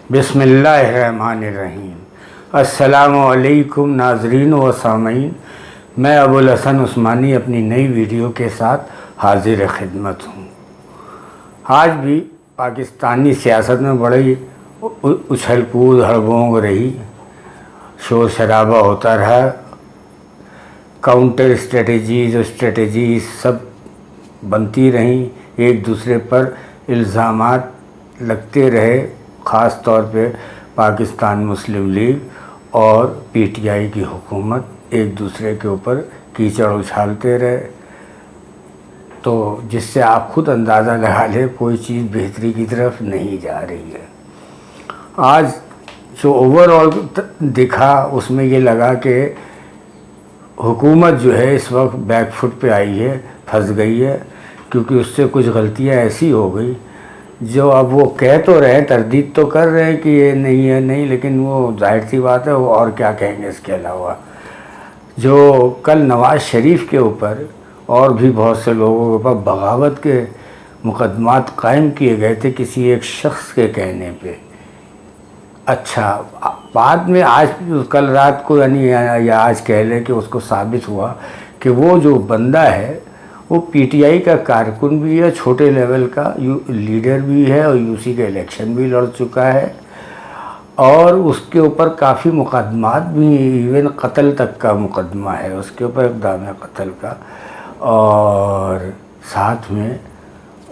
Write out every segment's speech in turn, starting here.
बिस्मिल्लाहिर्रहमानिर्रहीम। अस्सलामु अलैकुम नाज़रीन व सामीन। मैं अबुल हसन उस्मानी अपनी नई वीडियो के साथ हाजिर खिदमत हूँ। आज भी पाकिस्तानी सियासत में बड़ी उछल कूद हड़बोंग रही, शोर शराबा होता रहा, काउंटर स्ट्रेटजीज़ सब बनती रहीं, एक दूसरे पर इल्ज़ामात लगते रहे। ख़ास तौर पे पाकिस्तान मुस्लिम लीग और पीटीआई की हुकूमत एक दूसरे के ऊपर कीचड़ उछालते रहे, तो जिससे आप खुद अंदाज़ा लगा लें कोई चीज़ बेहतरी की तरफ नहीं जा रही है। आज जो ओवरऑल दिखा उसमें ये लगा कि हुकूमत जो है इस वक्त बैकफुट पे आई है, फंस गई है, क्योंकि उससे कुछ गलतियां ऐसी हो गई जो अब वो कह तो रहे हैं, तरदीद तो कर रहे हैं कि ये नहीं है नहीं, लेकिन वो जाहिर सी बात है वो और क्या कहेंगे इसके अलावा। जो कल नवाज़ शरीफ के ऊपर और भी बहुत से लोगों के ऊपर बगावत के मुकदमात कायम किए गए थे किसी एक शख्स के कहने पे। अच्छा, बाद में आज कल रात को यानी या आज कह लें कि उसको साबित हुआ कि वो जो बंदा है वो पीटीआई का कारकुन भी है, छोटे लेवल का लीडर भी है और यूसी का इलेक्शन भी लड़ चुका है, और उसके ऊपर काफ़ी मुकदमात भी, इवन कत्ल तक का मुकदमा है उसके ऊपर, इक़दाम कत्ल का। और साथ में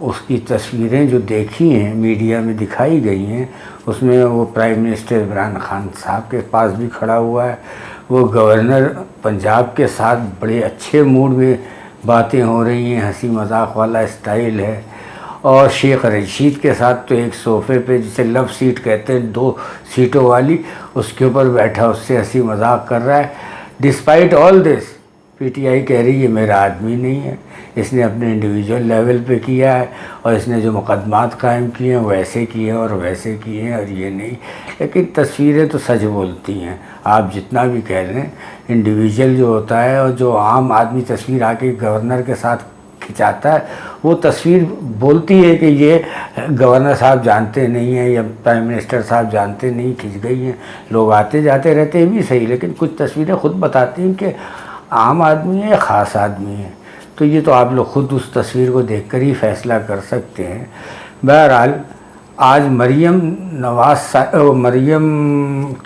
उसकी तस्वीरें जो देखी हैं, मीडिया में दिखाई गई हैं, उसमें वो प्राइम मिनिस्टर इमरान खान साहब के पास भी खड़ा हुआ है, वो गवर्नर पंजाब के साथ बड़े अच्छे मूड में बातें हो रही हैं, हंसी मजाक वाला स्टाइल है, और शेख रशीद के साथ तो एक सोफ़े पे जिसे लव सीट कहते हैं, 2 सीटों वाली, उसके ऊपर बैठा उससे हंसी मजाक कर रहा है। डिस्पाइट ऑल दिस पीटीआई कह रही है मेरा आदमी नहीं है, इसने अपने इंडिविजुअल लेवल पे किया है और इसने जो मुकदमात कायम किए हैं वैसे किए हैं और वैसे किए हैं और ये नहीं। लेकिन तस्वीरें तो सच बोलती हैं, आप जितना भी कह लें, इंडिविजुअल जो होता है और जो आम आदमी तस्वीर आके गवर्नर के साथ खिंचाता है, वो तस्वीर बोलती है कि ये गवर्नर साहब जानते नहीं हैं या प्राइम मिनिस्टर साहब जानते नहीं, खिंच गई हैं, लोग आते जाते रहते हैं भी सही, लेकिन कुछ तस्वीरें खुद बताती हैं कि आम आदमी है या ख़ास आदमी है। तो ये तो आप लोग खुद उस तस्वीर को देखकर ही फैसला कर सकते हैं। बहरहाल आज मरियम मरियम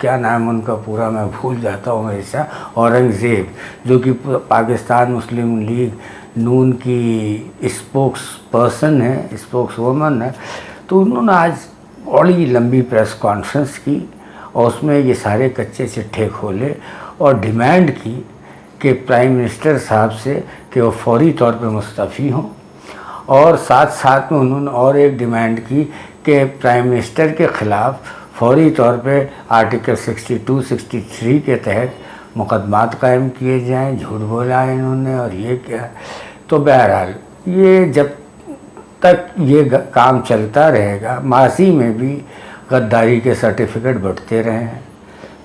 क्या नाम उनका पूरा मैं भूल जाता हूँ हमेशा, औरंगज़ेब, जो कि पाकिस्तान मुस्लिम लीग नून की स्पोक्स पर्सन है, स्पोक्स वुमन है, तो उन्होंने आज बड़ी लंबी प्रेस कॉन्फ्रेंस की और उसमें ये सारे कच्चे चिट्ठे खोले और डिमांड की कि प्राइम मिनिस्टर साहब से कि वो फौरी तौर पे मुस्तफ़ी हों, और साथ साथ में उन्होंने और एक डिमांड की कि प्राइम मिनिस्टर के ख़िलाफ़ फौरी तौर पे आर्टिकल 62-63 के तहत मुकदमात कायम किए जाएं। झूठ बोला है इन्होंने और ये क्या। तो बहरहाल ये जब तक ये काम चलता रहेगा, माजी में भी गद्दारी के सर्टिफिकेट बंटते रहे हैं,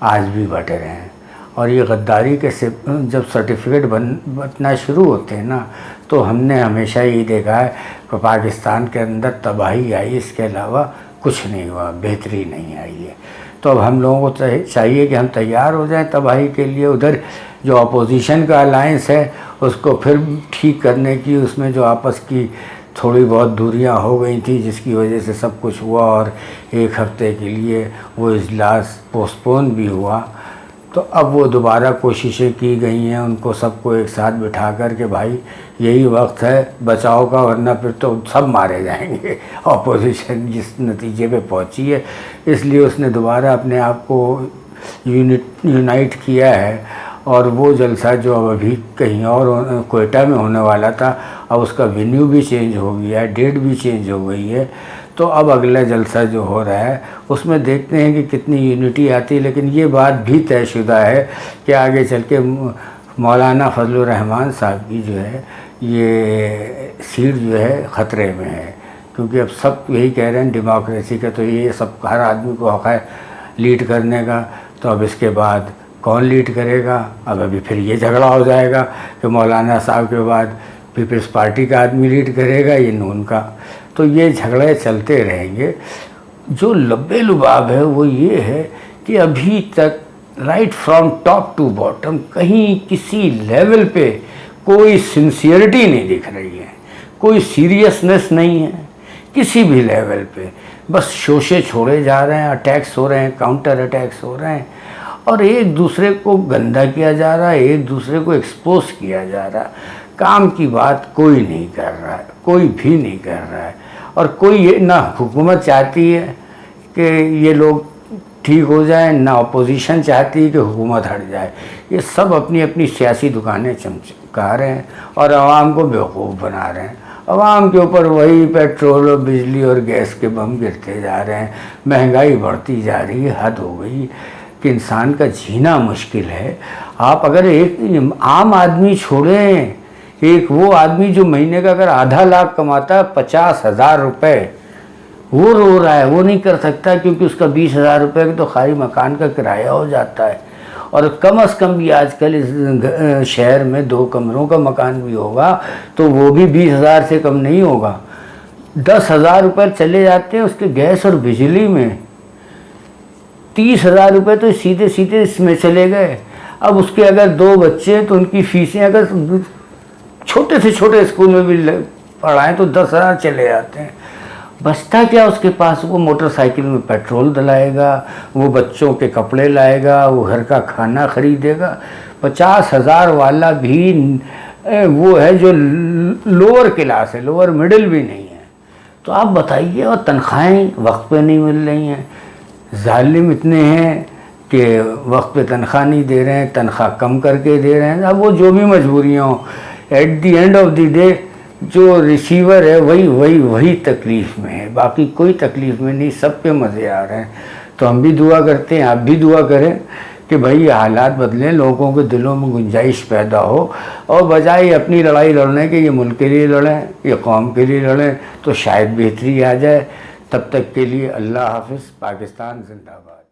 आज भी बंट रहे हैं, और ये गद्दारी के से जब सर्टिफिकेट बंटना शुरू होते हैं ना, तो हमने हमेशा ये देखा है कि पाकिस्तान के अंदर तबाही आई, इसके अलावा कुछ नहीं हुआ, बेहतरी नहीं आई है। तो अब हम लोगों को चाहिए कि हम तैयार हो जाएं तबाही के लिए। उधर जो अपोजिशन का अलायंस है उसको फिर ठीक करने की, उसमें जो आपस की थोड़ी बहुत दूरियां हो गई थी जिसकी वजह से सब कुछ हुआ और एक हफ्ते के लिए वो इजलास पोस्टपोन भी हुआ, तो अब वो दोबारा कोशिशें की गई हैं उनको सबको एक साथ बिठा कर के भाई यही वक्त है बचाव का, वरना फिर तो सब मारे जाएंगे। अपोजिशन जिस नतीजे पे पहुंची है, इसलिए उसने दोबारा अपने आप को यूनाइट किया है, और वो जलसा जो अब अभी कहीं और कोयटा में होने वाला था, अब उसका वेन्यू भी चेंज हो गया है, डेट भी चेंज हो गई है। तो अब अगला जलसा जो हो रहा है उसमें देखते हैं कि कितनी यूनिटी आती है। लेकिन ये बात भी तयशुदा है कि आगे चल के मौलाना फजलुर रहमान साहब की जो है ये सीट जो है ख़तरे में है, क्योंकि अब सब यही कह रहे हैं डेमोक्रेसी का तो ये सब हर आदमी को हक़ है लीड करने का, तो अब इसके बाद कौन लीड करेगा। अब अभी फिर ये झगड़ा हो जाएगा कि मौलाना साहब के बाद पीपल्स पार्टी का आदमी लीड करेगा, ये नून का, तो ये झगड़े चलते रहेंगे। जो लब्बे लुबाब है वो ये है कि अभी तक right from top to bottom कहीं किसी लेवल पे कोई सिंसियरिटी नहीं दिख रही है, कोई सीरियसनेस नहीं है किसी भी लेवल पे। बस शोषे छोड़े जा रहे हैं, अटैक्स हो रहे हैं, काउंटर अटैक्स हो रहे हैं और एक दूसरे को गंदा किया जा रहा है, एक दूसरे को एक्सपोज किया जा रहा है। काम की बात कोई नहीं कर रहा है, कोई भी नहीं कर रहा है। और कोई ये ना हुकूमत चाहती है कि ये लोग ठीक हो जाए, ना अपोजिशन चाहती है कि हुकूमत हट जाए। ये सब अपनी अपनी सियासी दुकानें चमका रहे हैं और आवाम को बेवकूफ़ बना रहे हैं। आवाम के ऊपर वही पेट्रोल और बिजली और गैस के बम गिरते जा रहे हैं, महंगाई बढ़ती जा रही है। हद हो गई कि इंसान का जीना मुश्किल है। आप अगर एक आम आदमी छोड़ें, एक वो आदमी जो महीने का अगर आधा लाख कमाता है, 50,000 रुपये, वो रो रहा है, वो नहीं कर सकता क्योंकि उसका 20,000 रुपये तो खाली मकान का किराया हो जाता है। और कम से कम भी आजकल इस शहर में 2 कमरों का मकान भी होगा तो वो भी 20,000 से कम नहीं होगा। 10,000 रुपये चले जाते हैं उसके गैस और बिजली में, 30,000 रुपये तो सीधे सीधे इसमें चले गए। अब उसके अगर 2 बच्चे तो उनकी फीसें अगर छोटे से छोटे स्कूल में भी पढ़ाएं तो 10,000 चले जाते हैं। बचता क्या उसके पास? वो मोटरसाइकिल में पेट्रोल डलाएगा, वो बच्चों के कपड़े लाएगा, वो घर का खाना खरीदेगा। 50,000 वाला भी वो है जो लोअर क्लास है, लोअर मिडिल भी नहीं है। तो आप बताइए, और तनख्वाहें वक्त पे नहीं मिल रही हैं। जालिम इतने हैं कि वक्त पे तनख्वाह नहीं दे रहे हैं, तनख्वाह कम करके दे रहे हैं। अब वो जो भी मजबूरियाँ हों, at the end of the day जो रिसीवर है वही तकलीफ़ में है, बाकी कोई तकलीफ़ में नहीं। सब पे मज़े आ रहे हैं। तो हम भी दुआ करते हैं, आप भी दुआ करें कि भाई ये हालात बदलें, लोगों के दिलों में गुंजाइश पैदा हो और बजाय अपनी लड़ाई लड़ने के ये मुल्क के लिए लड़ें, ये कौम के लिए लड़ें तो शायद बेहतरी आ जाए। तब तक के लिए अल्लाह हाफ़िज़। पाकिस्तान जिंदाबाद।